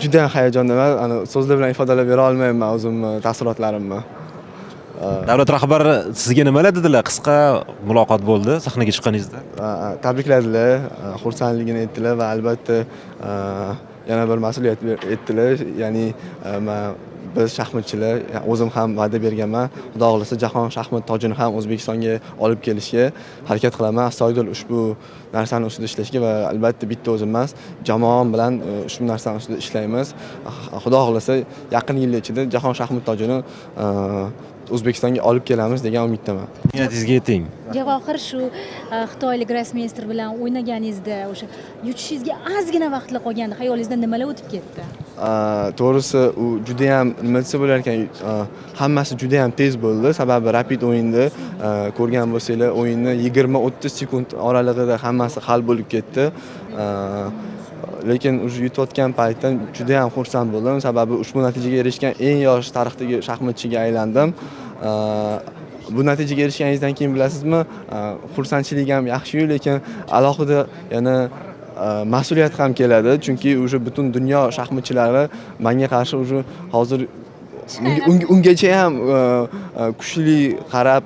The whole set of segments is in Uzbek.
Juda ham hayajondaman. So'zlar bilan ifodalab bera olmayman o'zimni taassurotlarimni. Davlat rahbari sizga nimalar dedilar? Qisqa muloqot bo'ldi sahnaga chiqqaningizda. Tabrikladilar, xursandligini aytdilar va albatta yana bir mas'uliyat aytdilar. Ya'ni biz shaxmatchilar, o'zim ham va'da berganman. Xudo xolasa jahon shaxmat tojini ham O'zbekistonga olib kelishga harakat qilaman. Astoydil ushbu narsani ustida ishlashga va albatta bitta o'zim emas, jamoam bilan ushbu narsani ustida ishlaymiz. Xudo xolasa yaqin yillar ichida jahon shaxmat tojini O'zbekistonga olib kelamiz degan umiddaman. Niyatingizga yeting. Javohir shu xitoylik grossmeyster bilan o'ynaganingizda o'sha yutishingizga ozgina vaqtlar qolganda xayolingizdan nimalar o'tib ketdi? To'g'risi u juda ham nima desa bo'lar ekan, hammasi juda ham tez bo'ldi. Sababi rapid o'yinda ko'rgan bo'lsanglar, o'yinni 20-30 sekund oralig'ida hammasi hal bo'lib ketdi. Lekin o'sha yutayotgan paytdan juda ham xursand bo'ldim. Sababi ushbu natijaga erishgan eng yosh tarixdagi shaxmatchiga aylandim. Bu natijaga erishganingizdan keyin bilasizmi, xursandchilik ham yaxshi-yu, lekin alohida yana mas'uliyat ham keladi. Chunki o'sha butun dunyo shaxmatchilari menga qarshi o'sha hozir ungacha ham kuchli qarab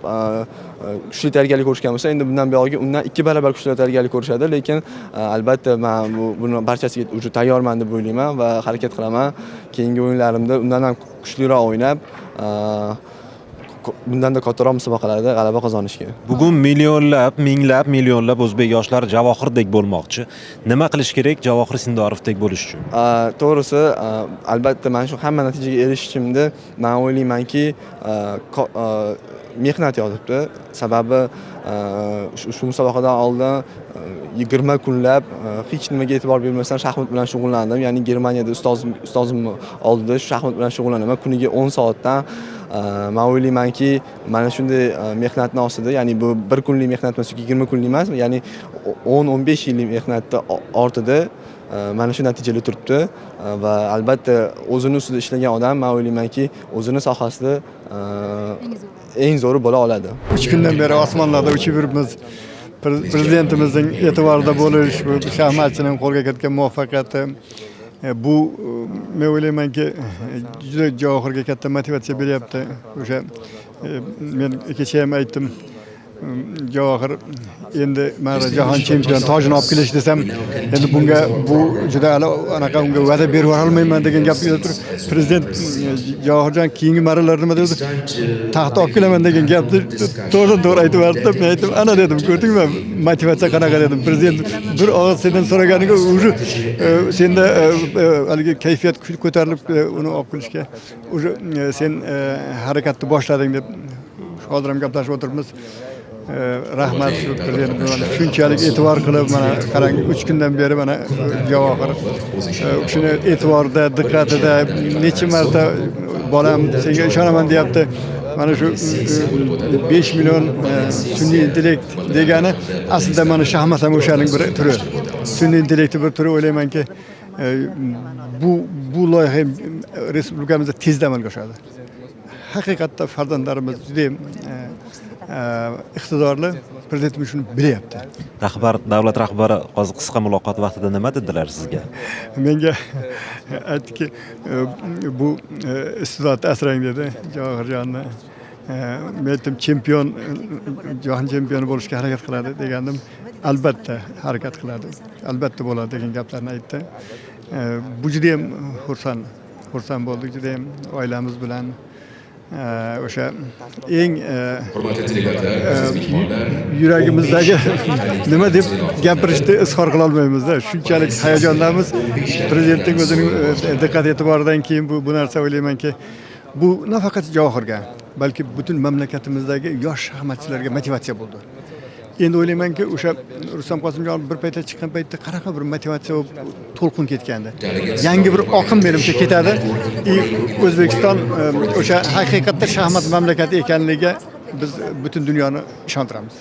kuchli tayyorgarlik ko'rishgan bo'lsa, endi bundan buyog'iga undan 2 barobar kuchli tayyorgarlik ko'rishadi, lekin albatta men buni barchasiga o'sha tayyorman deb o'ylayman va harakat qilaman. Keyingi o'yinlarimda undan ham kuchliroq o'ynab, bundanda kattaroq musobaqalarda g'alaba qozonishga. Bugun millionlab, minglab, millionlab o'zbek yoshlari Javohirdek bo'lmoqchi. Nima qilish kerak Javohir Sindorovdek bo'lish uchun? To'g'risi, albatta men shu hamma natijaga erishishimda men o'ylaymanki, mehnat yotibdi. Sababi shu musobaqadan oldin 20 kunlab hech nimaga e'tibor bermasdan shaxmat bilan shug'ullandim. Ya'ni Germaniyada ustozim oldida shaxmat bilan shug'ullanaman. Kuniga 10 soatdan men o'ylaymanki, mana shunday mehnatni ostida, ya'ni bu 1 kunlik mehnat emas, 20 kunlik emas, ya'ni 10-15 yillik mehnatni ortida mana shu natijalar turibdi va albatta o'zini ustida ishlagan odam men o'ylaymanki, o'zini sohasida eng zo'ri bo'la oladi. 3 kundan beri osmonlarda uchib yuribmiz. Prezidentimizning e'tiborida bo'lish, bu shaxmatchining qo'lga kiritgan muvaffaqiyati bu men o'ylaymanki, juda Javohirga katta motivatsiya beryapti. O'sha men kecha ham aytdim, Javohir endi mana jahon chempioni tojini olib kelish desam, endi bunga bu juda anaqa unga va'da berib olmayman degan gap kelib turib, prezident Javohirjon keyingi marralar nima dedi? Taxt olib kelaman degan gapni to'g'ri aytib berdi. Men aytdim, ana dedim, ko'rdingmi? Motivatsiya qanaqa dedim. Prezident bir og'iz sendan so'raganiga o'zi senda haligi kayfiyat ko'tarilib uni olib kelishga o'zi sen harakatni boshlading deb hozir ham gaplashib o'tiribmiz. Rahmat shu prezident bilan shunchalik e'tibor qilib, mana qarang 3 kundan beri mana Javohir shuni e'tiborda, diqqatida necha marta bolam senga ishonaman deyapti. Mana shu 5 million sun'iy intellekt degani aslida mana shaxmat ham o'shaning bir turi. Sun'iy intellektni bir turi o'ylaymanki, bu loyiha respublikamizda tezda amalga oshadi. Haqiqatda farzandlarimiz juda iqtidorli, prezidentimiz shuni bilyapti. Davlat rahbari hozir qisqa muloqot vaqtida nima dedilar sizga? Menga aytdiki, bu iste'dodni asrang dedi Javohirjonni. Men aytdim, jahon chempioni bo'lishga harakat qiladi degandim. Albatta harakat qiladi, albatta bo'ladi degan gaplarni aytdi. Bu juda ham xursand bo'ldik, juda ham oilamiz bilan o'sha eng yuragimizdagi nima deb gapirishni izhor qila olmaymiz-da. Shunchalik hayajondamiz. Prezidentning o'zining diqqat e'tiboridan keyin bu narsa o'ylaymanki, bu nafaqat Javohirga, balki butun mamlakatimizdagi yosh shaxmatchilarga motivatsiya bo'ldi. Endi o'ylaymanki, o'sha Rustam Qosimjonov bir paytda chiqqan paytda qanaqa bir motivatsiya to'lqin ketgandi. Yangi bir oqim menimcha ketadi. O'zbekiston o'sha haqiqatda shaxmat mamlakati ekanligiga biz butun dunyoni ishontiramiz.